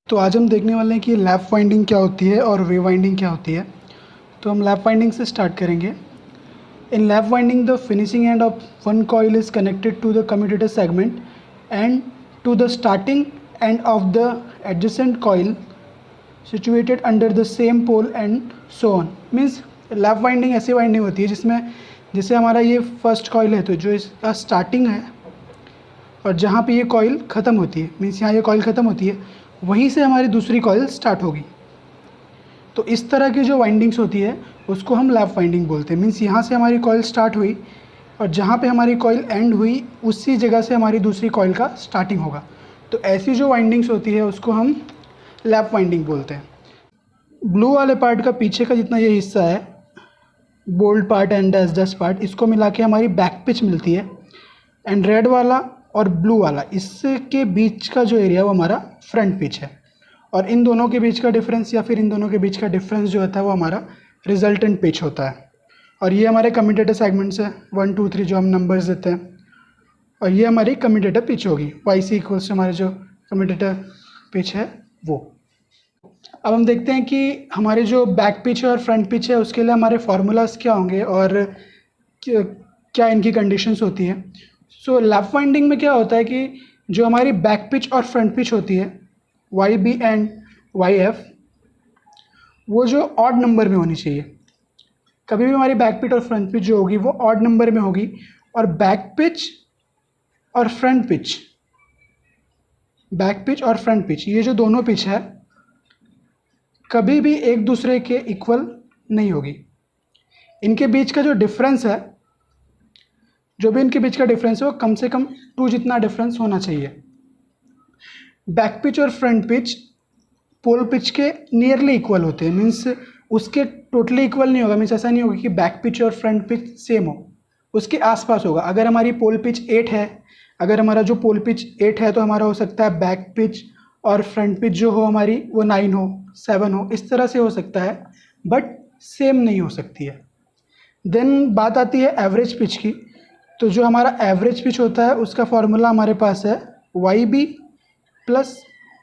तो आज हम देखने वाले हैं कि लैप वाइंडिंग क्या होती है और वेव वाइंडिंग क्या होती है। तो हम लैप वाइंडिंग से स्टार्ट करेंगे। In lap winding the finishing end of one coil is connected to the commutator segment and to the starting end of the adjacent coil situated under the same pole and so on. Means lap winding ऐसी winding होती है जिसमें जैसे हमारा ये first coil है, तो जो इसका स्टार्टिंग है और जहाँ पे ये कॉइल ख़त्म होती है, मीन्स यहाँ ये कॉइल ख़त्म होती है, वहीं से हमारी दूसरी कॉइल स्टार्ट होगी। तो इस तरह की जो वाइंडिंग्स होती है उसको हम लैप वाइंडिंग बोलते हैं। मीन्स यहाँ से हमारी कॉइल स्टार्ट हुई और जहाँ पे हमारी कॉइल एंड हुई उसी जगह से हमारी दूसरी कॉइल का स्टार्टिंग होगा। तो ऐसी जो वाइंडिंग्स होती है उसको हम लैप वाइंडिंग बोलते हैं। ब्लू वाले पार्ट का पीछे का जितना ये हिस्सा है, bold part and dust part, इसको मिला के हमारी बैक पिच मिलती है। एंड रेड वाला और ब्लू वाला, इसके बीच का जो एरिया वो हमारा फ्रंट पिच है। और इन दोनों के बीच का डिफरेंस या फिर इन दोनों के बीच का डिफरेंस जो होता है वो हमारा रिजल्टेंट पिच होता है। और ये हमारे कम्यूटेटर सेगमेंट्स है 1 2 3 जो हम नंबर्स देते हैं। और ये हमारी कम्यूटेटर पिच होगी वाई सी इक्वल्स हमारे जो कम्यूटेटर पिच है वो। अब हम देखते हैं कि हमारे जो बैक पिच है और फ्रंट पिच है उसके लिए हमारे फार्मूलाज क्या होंगे और क्या इनकी कंडीशंस होती हैं। सो लैप वाइंडिंग में क्या होता है कि जो हमारी बैक पिच और फ्रंट पिच होती है Y B and Y F, वो जो ऑड नंबर में होनी चाहिए। कभी भी हमारी बैक पिच और फ्रंट पिच जो होगी वो ऑड नंबर में होगी। और बैक पिच और फ्रंट पिच, बैक पिच और फ्रंट पिच, ये जो दोनों पिच है कभी भी एक दूसरे के इक्वल नहीं होगी। इनके बीच का जो डिफरेंस है, जो भी इनके बीच का डिफरेंस है वो कम से कम 2 जितना डिफरेंस होना चाहिए। बैक पिच और फ्रंट पिच पोल पिच के नियरली इक्वल होते हैं। मीन्स उसके टोटली इक्वल नहीं होगा। मीन्स ऐसा नहीं होगा कि बैक पिच और फ्रंट पिच सेम हो, उसके आसपास होगा। अगर हमारी पोल पिच 8 है, अगर हमारा जो पोल पिच 8 है तो हमारा हो सकता है बैक पिच और फ्रंट पिच जो हो हमारी वो 9 हो, 7 हो, इस तरह से हो सकता है, बट सेम नहीं हो सकती है। देन बात आती है एवरेज पिच की। तो जो हमारा एवरेज पिच होता है उसका फॉर्मूला हमारे पास है Y B plus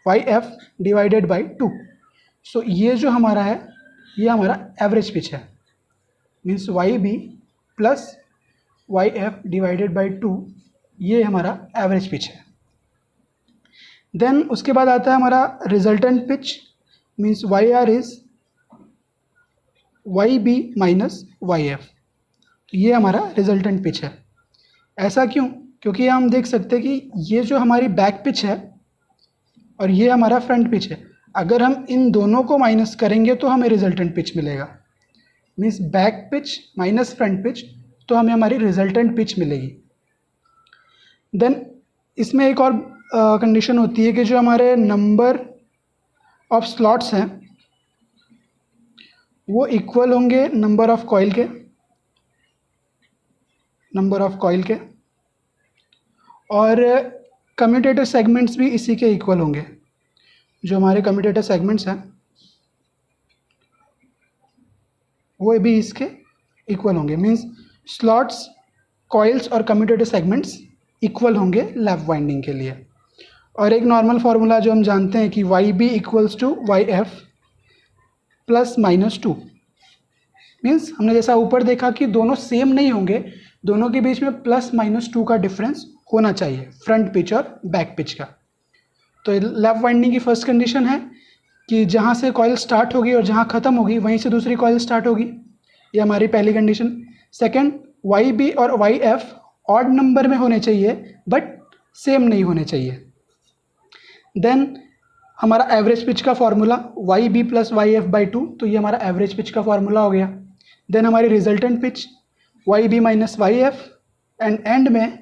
Y F divided by 2। So ये जो हमारा है ये हमारा एवरेज पिच है। Means Y B plus Y F divided by 2, ये हमारा एवरेज पिच है। देन उसके बाद आता है हमारा resultant pitch. Means Y R is Y B minus Y F, ये हमारा रिजल्टेंट पिच है। ऐसा क्यों? क्योंकि हम देख सकते हैं कि ये जो हमारी बैक पिच है और ये हमारा फ्रंट पिच है, अगर हम इन दोनों को माइनस करेंगे तो हमें रिजल्टेंट पिच मिलेगा। Means back pitch minus front pitch, तो हमें हमारी रिजल्टेंट पिच मिलेगी। देन इसमें एक और कंडीशन होती है कि जो हमारे नंबर ऑफ स्लॉट्स हैं वो इक्वल होंगे नंबर ऑफ कॉइल के, नंबर ऑफ कॉइल के, और कम्यूटेटर सेगमेंट्स भी इसी के इक्वल होंगे। जो हमारे कम्यूटेटर सेगमेंट्स हैं वो भी इसके इक्वल होंगे। मींस स्लॉट्स, कॉइल्स और कम्यूटेटर सेगमेंट्स इक्वल होंगे लैप वाइंडिंग के लिए। और एक नॉर्मल फार्मूला जो हम जानते हैं कि Y B equals to Y F plus minus 2। Means हमने जैसा ऊपर देखा कि दोनों सेम नहीं होंगे, दोनों के बीच में प्लस माइनस 2 का डिफरेंस होना चाहिए, फ्रंट पिच और बैक पिच का। तो लैप वाइंडिंग की फर्स्ट कंडीशन है कि जहाँ से कॉइल स्टार्ट होगी और जहाँ ख़त्म होगी वहीं से दूसरी कॉइल स्टार्ट होगी, ये हमारी पहली कंडीशन। सेकंड, वाई बी और वाई एफ ऑड नंबर में होने चाहिए बट सेम नहीं होने चाहिए। देन हमारा एवरेज पिच का formula Y B plus Y F by 2, तो ये हमारा एवरेज पिच का फॉर्मूला हो गया। देन हमारी resultant pitch Y B minus Y F, and में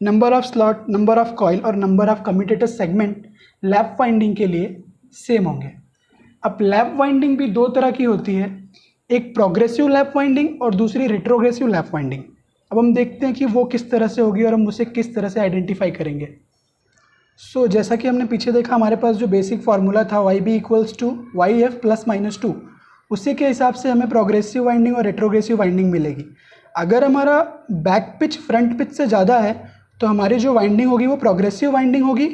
number of slot, number of coil और number of commutator segment lap winding के लिए सेम होंगे। अब लैप वाइंडिंग भी 2 तरह की होती है, एक प्रोग्रेसिव लैप वाइंडिंग और दूसरी रेट्रोग्रेसिव लैप वाइंडिंग। अब हम देखते हैं कि वो किस तरह से होगी और हम उसे किस तरह से आइडेंटिफाई करेंगे। सो जैसा कि हमने पीछे देखा, हमारे पास जो बेसिक फार्मूला था Y B equals to Y F plus minus 2, उसी के हिसाब से हमें प्रोग्रेसिव वाइंडिंग और रेट्रोग्रेसिव वाइंडिंग मिलेगी। अगर हमारा बैक पिच फ्रंट पिच से ज़्यादा है तो हमारी जो वाइंडिंग होगी वो प्रोग्रेसिव वाइंडिंग होगी,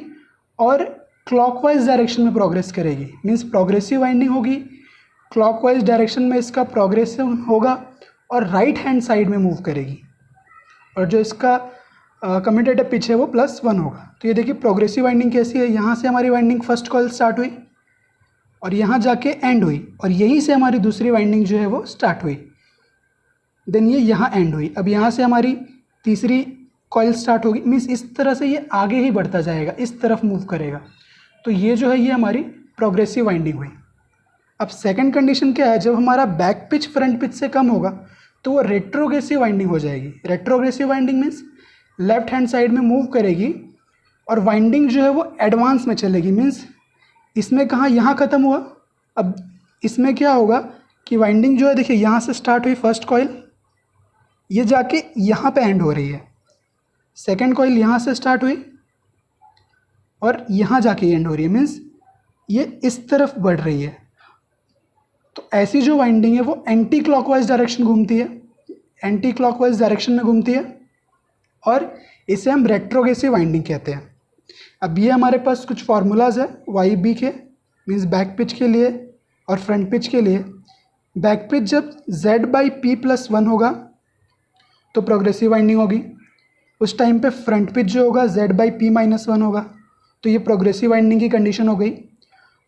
और क्लॉकवाइज डायरेक्शन में प्रोग्रेस करेगी, मीन्स प्रोग्रेसिव वाइंडिंग होगी, क्लॉकवाइज डायरेक्शन में इसका प्रोग्रेसिव होगा और राइट हैंड साइड में मूव करेगी, और जो इसका कम्यूटेटिव पिच है वो +1 होगा। तो ये देखिए प्रोग्रेसिव वाइंडिंग कैसी है, यहाँ से हमारी वाइंडिंग फर्स्ट कॉइल स्टार्ट हुई और यहाँ जाके एंड हुई, और यहीं से हमारी दूसरी वाइंडिंग जो है वो स्टार्ट हुई, देन ये यहाँ एंड हुई। अब यहाँ से हमारी तीसरी कॉइल स्टार्ट होगी, मीन्स इस तरह से ये आगे ही बढ़ता जाएगा, इस तरफ मूव करेगा। तो ये जो है ये हमारी प्रोग्रेसिव वाइंडिंग हुई। अब सेकंड कंडीशन क्या है, जब हमारा बैक पिच फ्रंट पिच से कम होगा तो वो रेट्रोग्रेसिव वाइंडिंग हो जाएगी। Retrogressive winding means left hand side में मूव करेगी और वाइंडिंग जो है वो एडवांस में चलेगी, मीन्स इसमें कहाँ, यहाँ ख़त्म हुआ। अब इसमें क्या होगा कि वाइंडिंग जो है देखिए यहाँ से स्टार्ट हुई फर्स्ट कॉइल, ये जाके यहाँ पे एंड हो रही है, सेकंड कॉइल यहाँ से स्टार्ट हुई और यहाँ जाके एंड हो रही है, मीन्स ये इस तरफ बढ़ रही है। तो ऐसी जो वाइंडिंग है वो एंटी क्लॉकवाइज डायरेक्शन घूमती है, एंटी क्लॉकवाइज डायरेक्शन में घूमती है, और इसे हम रेट्रोग्रेसिव वाइंडिंग कहते हैं। अब ये हमारे पास कुछ फार्मूलाज है वाई बी के, मीन्स बैक पिच के लिए और फ्रंट पिच के लिए। बैक पिच जब Z/P+1 होगा तो प्रोग्रेसिव वाइंडिंग होगी, उस टाइम पे फ्रंट पिच जो होगा Z/P-1 होगा, तो ये प्रोग्रेसिव वाइंडिंग की कंडीशन हो गई।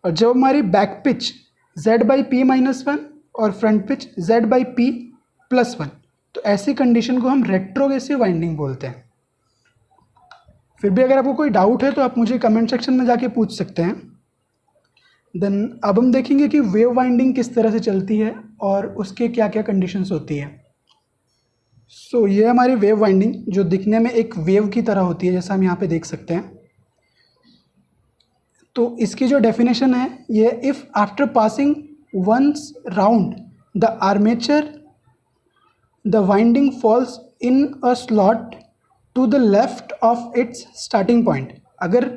और जब हमारी बैक पिच Z/P-1 और फ्रंट पिच Z/P+1, तो ऐसी कंडीशन को हम रेट्रोग्रेसिव वाइंडिंग बोलते हैं। फिर भी अगर आपको कोई डाउट है तो आप मुझे कमेंट सेक्शन में जाके पूछ सकते हैं। देन अब हम देखेंगे कि वेव वाइंडिंग किस तरह से चलती है और उसके क्या क्या कंडीशंस होती है। सो ये हमारी वेव वाइंडिंग जो दिखने में एक वेव की तरह होती है, जैसा हम यहाँ पे देख सकते हैं। तो इसकी जो डेफिनेशन है ये, if after passing once round the armature the winding falls in a slot to the left of its starting point. अगर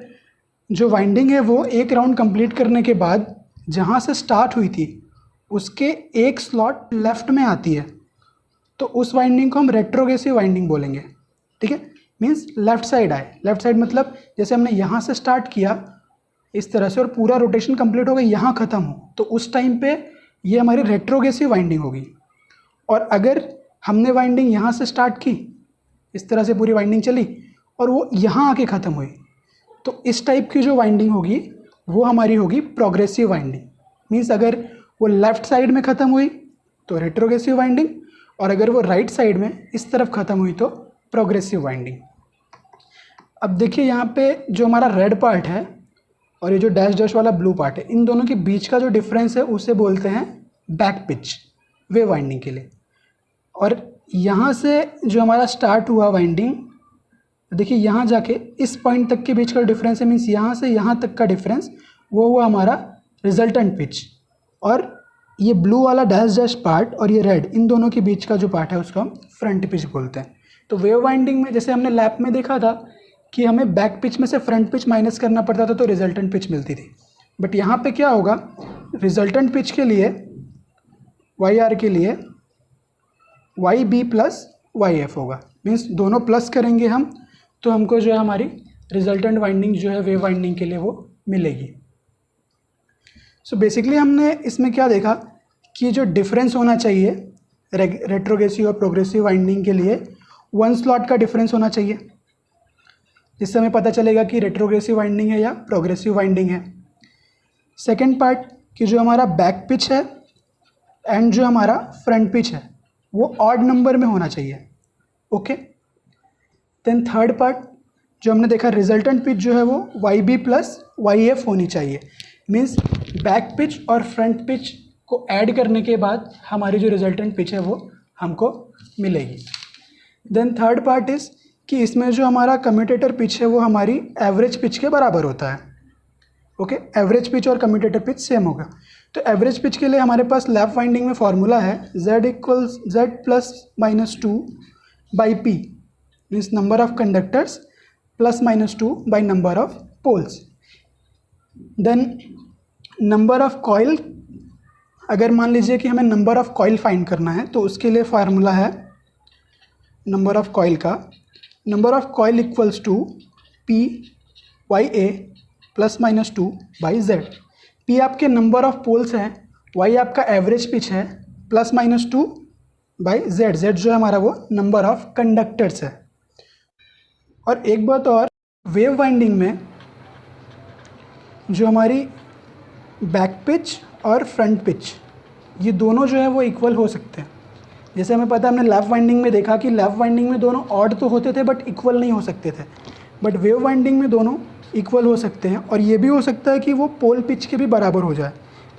जो वाइंडिंग है वो एक राउंड कंप्लीट करने के बाद जहाँ से स्टार्ट हुई थी उसके एक स्लॉट लेफ्ट में आती है, तो उस वाइंडिंग को हम रेट्रोग्रेसिव वाइंडिंग बोलेंगे। ठीक है, मीन्स लेफ़्ट साइड आए। लेफ़्ट साइड मतलब जैसे हमने यहाँ से स्टार्ट किया इस तरह से और पूरा रोटेशन कंप्लीट हो गया, यहाँ ख़त्म हो, तो उस टाइम पे ये हमारी रेट्रोग्रेसिव वाइंडिंग होगी। और अगर हमने वाइंडिंग यहाँ से स्टार्ट की, इस तरह से पूरी वाइंडिंग चली और वो यहाँ आके ख़त्म हुई, तो इस टाइप की जो वाइंडिंग होगी वो हमारी होगी प्रोग्रेसिव वाइंडिंग। मीन्स अगर वो लेफ़्ट साइड में ख़त्म हुई तो रेट्रोग्रेसिव वाइंडिंग, और अगर वो राइट साइड में इस तरफ ख़त्म हुई तो प्रोग्रेसिव वाइंडिंग। अब देखिए यहाँ पे जो हमारा रेड पार्ट है और ये जो डैश डैश वाला ब्लू पार्ट है, इन दोनों के बीच का जो डिफरेंस है उसे बोलते हैं बैक पिच वेव वाइंडिंग के लिए। और यहाँ से जो हमारा स्टार्ट हुआ वाइंडिंग, देखिए यहाँ जाके इस पॉइंट तक के बीच का डिफरेंस है, मीन्स यहाँ से यहाँ तक का डिफरेंस, वो हुआ हमारा रिजल्टेंट पिच। और ये ब्लू वाला डैश डैश पार्ट और ये रेड, इन दोनों के बीच का जो पार्ट है उसको हम फ्रंट पिच बोलते हैं। तो वेव वाइंडिंग में जैसे हमने लैप में देखा था कि हमें बैक पिच में से फ्रंट पिच माइनस करना पड़ता था तो रिजल्टेंट पिच मिलती थी, बट यहाँ पे क्या होगा, रिजल्टेंट पिच के लिए YR के लिए YB + YF होगा, मीन्स दोनों प्लस करेंगे हम तो हमको जो है हमारी रिजल्टेंट वाइंडिंग जो है वेव वाइंडिंग के लिए वो मिलेगी। सो बेसिकली हमने इसमें क्या देखा कि जो डिफरेंस होना चाहिए रेट्रोग्रेसिव और प्रोग्रेसिव वाइंडिंग के लिए 1 स्लॉट का डिफरेंस होना चाहिए, जिससे हमें पता चलेगा कि रेट्रोग्रेसिव वाइंडिंग है या प्रोग्रेसिव वाइंडिंग है। सेकेंड पार्ट कि जो हमारा बैक पिच है एंड जो हमारा फ्रंट पिच है वो ऑड नंबर में होना चाहिए। ओके, देन थर्ड पार्ट जो हमने देखा रिजल्टेंट पिच जो है वो YB + YF होनी चाहिए, मीन्स बैक पिच और फ्रंट पिच को ऐड करने के बाद हमारी जो रिजल्टेंट पिच है वो हमको मिलेगी। देन थर्ड पार्ट इज़ कि इसमें जो हमारा कम्यूटेटर पिच है वो हमारी एवरेज पिच के बराबर होता है। ओके, एवरेज पिच और कम्यूटेटर पिच सेम होगा। तो एवरेज पिच के लिए हमारे पास लैप वाइंडिंग में फॉर्मूला है Z = Z+-2/P, means number of conductors +-2 by number of poles. Then number of coil, अगर मान लीजिए कि हमें नंबर ऑफ कॉइल फाइंड करना है तो उसके लिए फार्मूला है नंबर ऑफ कॉइल का, number of coil = PYA plus minus 2 by Z. P आपके नंबर ऑफ पोल्स हैं, वाई आपका एवरेज पिच है, plus minus 2 by Z. Z जो है हमारा वो नंबर ऑफ कंडक्टर्स है। और एक बात और, वेव वाइंडिंग में जो हमारी बैक पिच और फ्रंट पिच ये दोनों जो है वो इक्वल हो सकते हैं। जैसे हमें पता है, हमने लैप वाइंडिंग में देखा कि लैप वाइंडिंग में दोनों ऑड तो होते थे बट इक्वल नहीं हो सकते थे, बट वेव वाइंडिंग में दोनों इक्वल हो सकते हैं। और ये भी हो सकता है कि वो पोल पिच के भी बराबर हो जाए।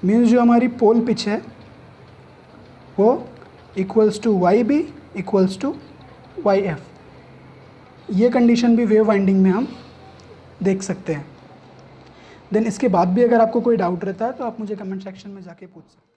मीन्स जो हमारी पोल पिच है वो equals to Y B equals to Y F. ये कंडीशन भी वेव वाइंडिंग में हम देख सकते हैं। देन इसके बाद भी अगर आपको कोई डाउट रहता है तो आप मुझे कमेंट सेक्शन में जाके पूछ सकते हैं।